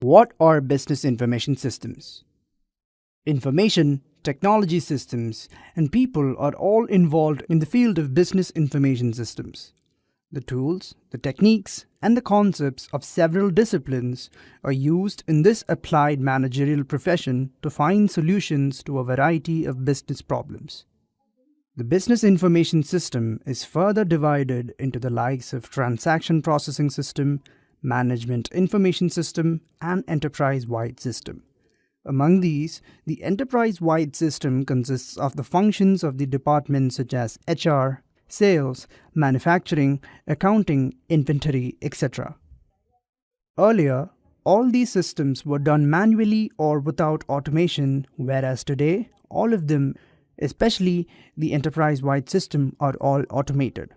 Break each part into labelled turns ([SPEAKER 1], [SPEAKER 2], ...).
[SPEAKER 1] What are business information systems? Information, technology systems, and people are all involved in the field of business information systems. The tools, the techniques, and the concepts of several disciplines are used in this applied managerial profession to find solutions to a variety of business problems. The business information system is further divided into the likes of transaction processing system, management information system, and enterprise-wide system. Among these, the enterprise-wide system consists of the functions of the departments such as HR, sales, manufacturing, accounting, inventory, etc. Earlier, all these systems were done manually or without automation, whereas today, all of them, especially the enterprise-wide system, are all automated.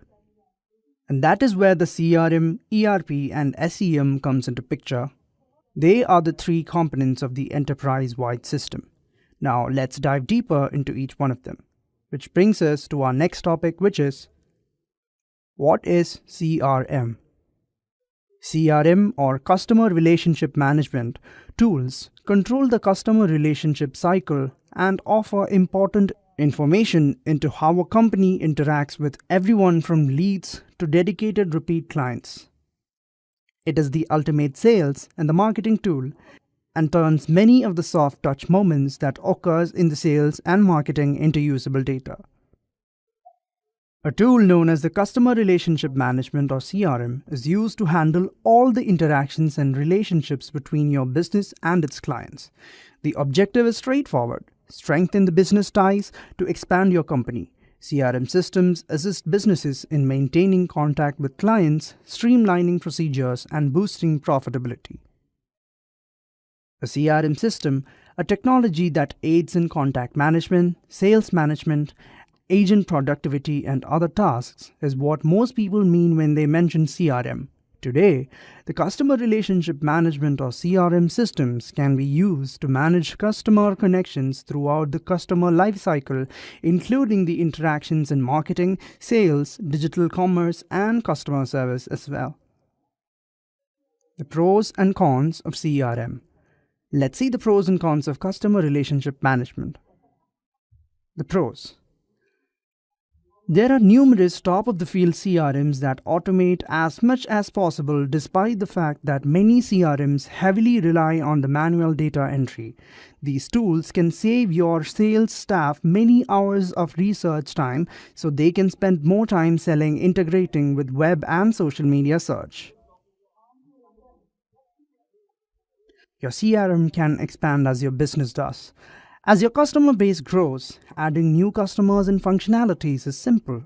[SPEAKER 1] And that is where the CRM, ERP, and SCM comes into picture. They are the three components of the enterprise-wide system. Now let's dive deeper into each one of them, which brings us to our next topic, which is, what is CRM? CRM, or Customer Relationship Management, tools control the customer relationship cycle and offer important information into how a company interacts with everyone from leads to dedicated repeat clients. It is the ultimate sales and the marketing tool and turns many of the soft touch moments that occurs in the sales and marketing into usable data. A tool known as the Customer Relationship Management, or CRM, is used to handle all the interactions and relationships between your business and its clients. The objective is straightforward: strengthen the business ties to expand your company. CRM systems assist businesses in maintaining contact with clients, streamlining procedures, and boosting profitability. A CRM system, a technology that aids in contact management, sales management, agent productivity, and other tasks, is what most people mean when they mention CRM. Today, the customer relationship management, or CRM systems, can be used to manage customer connections throughout the customer lifecycle, including the interactions in marketing, sales, digital commerce, and customer service as well. The pros and cons of CRM. Let's see the pros and cons of customer relationship management. The pros. There are numerous top-of-the-field CRMs that automate as much as possible, despite the fact that many CRMs heavily rely on the manual data entry. These tools can save your sales staff many hours of research time, so they can spend more time selling, integrating with web and social media search. Your CRM can expand as your business does. As your customer base grows, adding new customers and functionalities is simple.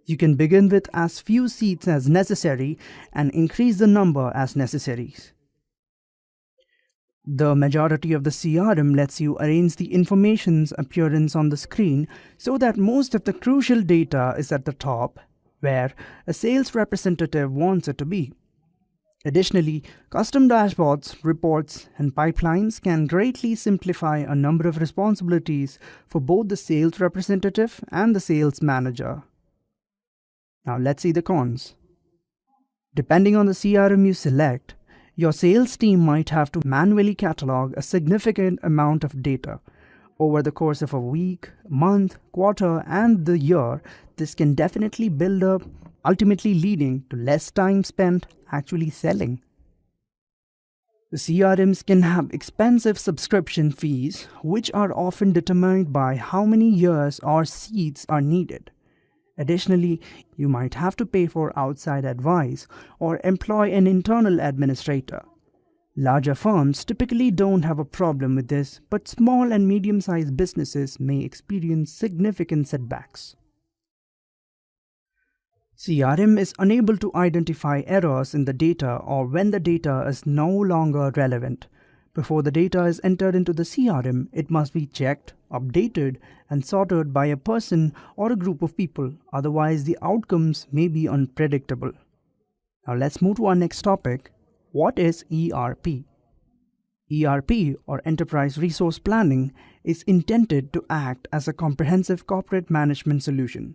[SPEAKER 1] You can begin with as few seats as necessary and increase the number as necessary. The majority of the CRM lets you arrange the information's appearance on the screen so that most of the crucial data is at the top, where a sales representative wants it to be. Additionally, custom dashboards, reports, and pipelines can greatly simplify a number of responsibilities for both the sales representative and the sales manager. Now let's see the cons. Depending on the CRM you select, your sales team might have to manually catalog a significant amount of data. Over the course of a week, month, quarter, and the year, this can definitely build up, ultimately leading to less time spent actually selling. The CRMs can have expensive subscription fees, which are often determined by how many years or seats are needed. Additionally, you might have to pay for outside advice or employ an internal administrator. Larger firms typically don't have a problem with this, but small and medium-sized businesses may experience significant setbacks. CRM is unable to identify errors in the data or when the data is no longer relevant. Before the data is entered into the CRM, it must be checked, updated, and sorted by a person or a group of people. Otherwise, the outcomes may be unpredictable. Now let's move to our next topic. What is ERP? ERP, or Enterprise Resource Planning, is intended to act as a comprehensive corporate management solution.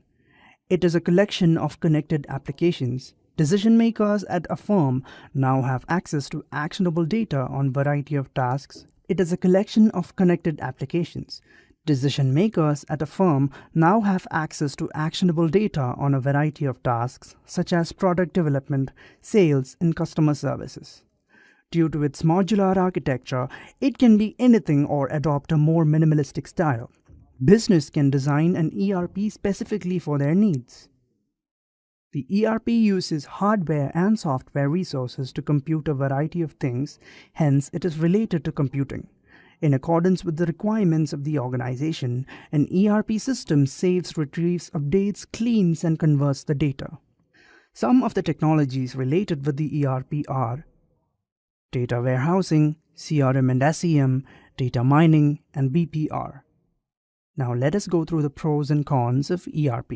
[SPEAKER 1] It is a collection of connected applications, Decision makers at a firm now have access to actionable data on a variety of tasks. It is a collection of connected applications. Decision makers at a firm now have access to actionable data on a variety of tasks, such as product development, sales, and customer services. Due to its modular architecture, it can be anything or adopt a more minimalistic style. Business can design an ERP specifically for their needs. The ERP uses hardware and software resources to compute a variety of things, hence it is related to computing. In accordance with the requirements of the organization, an ERP system saves, retrieves, updates, cleans, and converts the data. Some of the technologies related with the ERP are data warehousing, CRM and SCM, data mining, and BPR. Now let us go through the pros and cons of ERP.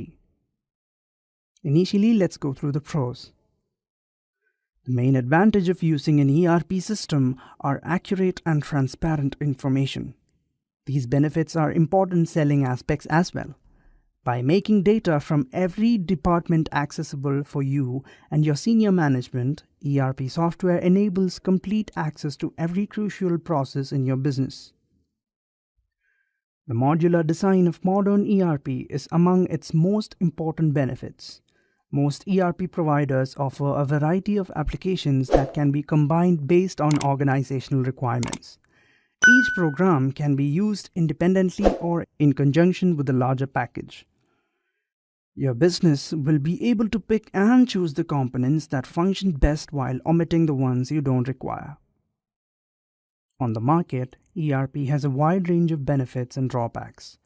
[SPEAKER 1] Initially, let's go through the pros. The main advantage of using an ERP system are accurate and transparent information. These benefits are important selling aspects as well. By making data from every department accessible for you and your senior management, ERP software enables complete access to every crucial process in your business. The modular design of modern ERP is among its most important benefits. Most ERP providers offer a variety of applications that can be combined based on organizational requirements. Each program can be used independently or in conjunction with a larger package. Your business will be able to pick and choose the components that function best while omitting the ones you don't require. On the market, ERP has a wide range of benefits and drawbacks.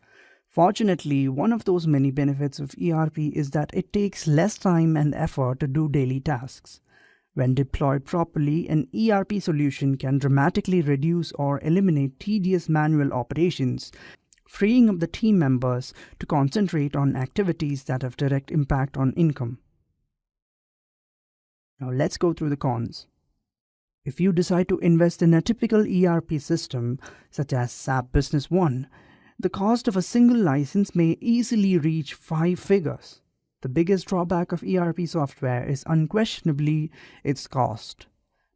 [SPEAKER 1] Fortunately, one of those many benefits of ERP is that it takes less time and effort to do daily tasks. When deployed properly, an ERP solution can dramatically reduce or eliminate tedious manual operations, freeing up the team members to concentrate on activities that have direct impact on income. Now let's go through the cons. If you decide to invest in a typical ERP system, such as SAP Business One, the cost of a single license may easily reach 5 figures. The biggest drawback of ERP software is unquestionably its cost.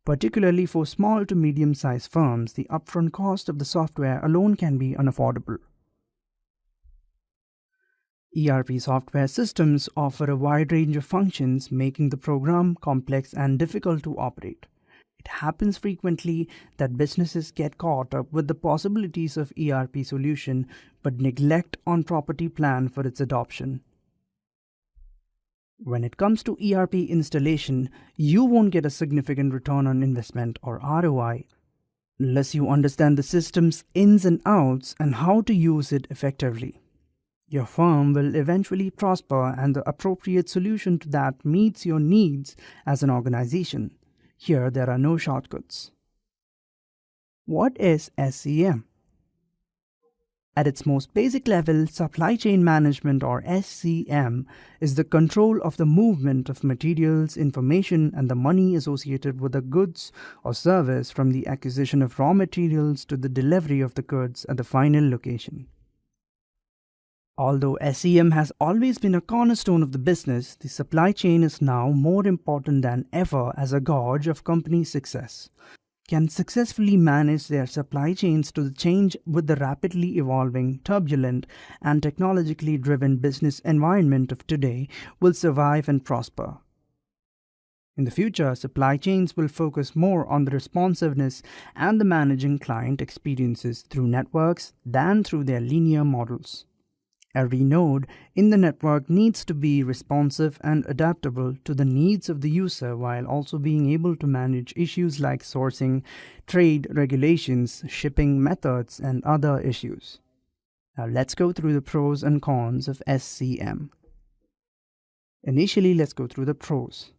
[SPEAKER 1] Particularly for small to medium-sized firms, the upfront cost of the software alone can be unaffordable. ERP software systems offer a wide range of functions, making the program complex and difficult to operate. It happens frequently that businesses get caught up with the possibilities of ERP solution but neglect on property plan for its adoption. When it comes to ERP installation, you won't get a significant return on investment or ROI unless you understand the system's ins and outs and how to use it effectively. Your firm will eventually prosper, and the appropriate solution to that meets your needs as an organization. Here, there are no shortcuts. What is SCM? At its most basic level, supply chain management, or SCM, is the control of the movement of materials, information, and the money associated with the goods or service from the acquisition of raw materials to the delivery of the goods at the final location. Although SCM has always been a cornerstone of the business, the supply chain is now more important than ever as a gauge of company success. Can successfully manage their supply chains to change with the rapidly evolving, turbulent, and technologically driven business environment of today will survive and prosper. In the future, supply chains will focus more on the responsiveness and the managing client experiences through networks than through their linear models. Every node in the network needs to be responsive and adaptable to the needs of the user while also being able to manage issues like sourcing, trade regulations, shipping methods, and other issues. Now let's go through the pros and cons of SCM. Initially, let's go through the pros.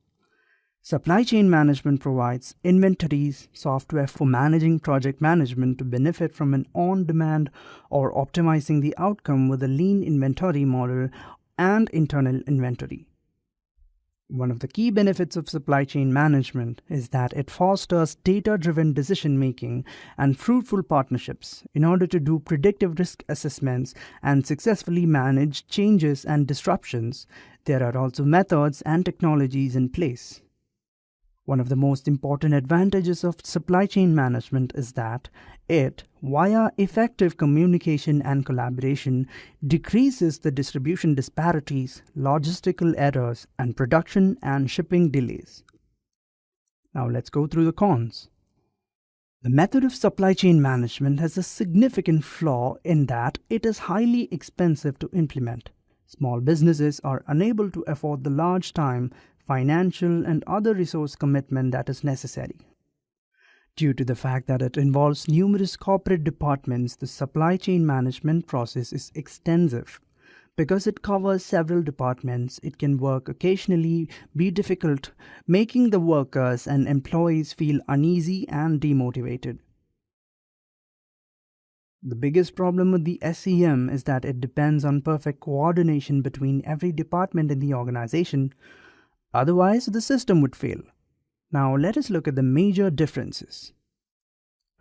[SPEAKER 1] Supply chain management provides inventories software for managing project management to benefit from an on-demand or optimizing the outcome with a lean inventory model and internal inventory. One of the key benefits of supply chain management is that it fosters data-driven decision-making and fruitful partnerships in order to do predictive risk assessments and successfully manage changes and disruptions. There are also methods and technologies in place. One of the most important advantages of supply chain management is that it, via effective communication and collaboration, decreases the distribution disparities, logistical errors, and production and shipping delays. Now let's go through the cons. The method of supply chain management has a significant flaw in that it is highly expensive to implement. Small businesses are unable to afford the large time, financial, and other resource commitment that is necessary. Due to the fact that it involves numerous corporate departments, the supply chain management process is extensive. Because it covers several departments, it can occasionally be difficult, making the workers and employees feel uneasy and demotivated. The biggest problem with the SCM is that it depends on perfect coordination between every department in the organization. Otherwise, the system would fail. Now, let us look at the major differences.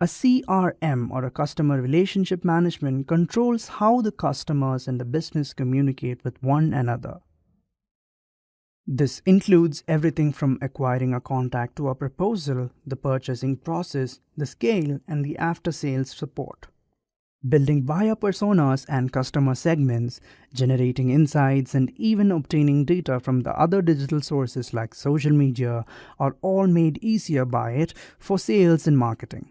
[SPEAKER 1] A CRM, or a customer relationship management, controls how the customers and the business communicate with one another. This includes everything from acquiring a contact to a proposal, the purchasing process, the scale, and the after-sales support. Building buyer personas and customer segments, generating insights, and even obtaining data from the other digital sources like social media are all made easier by it for sales and marketing.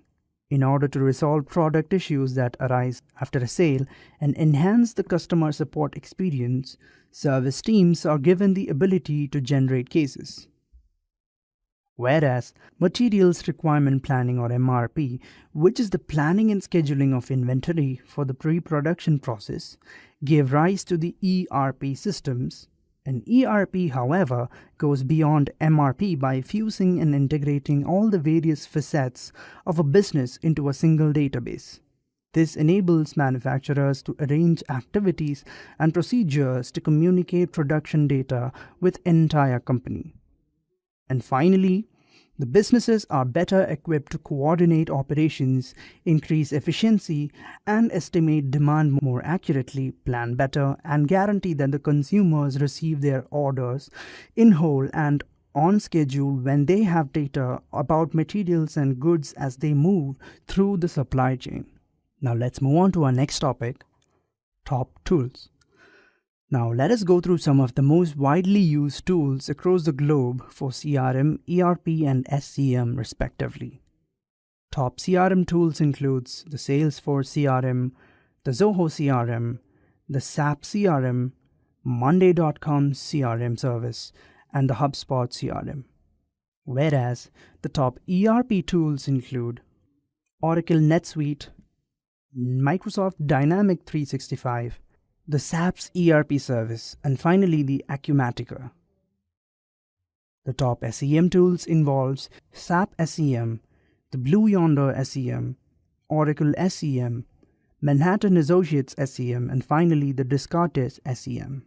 [SPEAKER 1] In order to resolve product issues that arise after a sale and enhance the customer support experience, service teams are given the ability to generate cases. Whereas Materials Requirement Planning, or MRP, which is the planning and scheduling of inventory for the pre-production process, gave rise to the ERP systems. An ERP, however, goes beyond MRP by fusing and integrating all the various facets of a business into a single database. This enables manufacturers to arrange activities and procedures to communicate production data with entire company. And finally, the businesses are better equipped to coordinate operations, increase efficiency, and estimate demand more accurately, plan better, and guarantee that the consumers receive their orders in whole and on schedule when they have data about materials and goods as they move through the supply chain. Now let's move on to our next topic, top tools. Now let us go through some of the most widely used tools across the globe for CRM, ERP, and SCM respectively. Top CRM tools includes the Salesforce CRM, the Zoho CRM, the SAP CRM, Monday.com CRM service, and the HubSpot CRM. Whereas the top ERP tools include Oracle NetSuite, Microsoft Dynamics 365, the SAP's ERP service, and finally the Acumatica. The top SCM tools involves SAP SCM, the Blue Yonder SCM, Oracle SCM, Manhattan Associates SCM, and finally the Descartes SCM.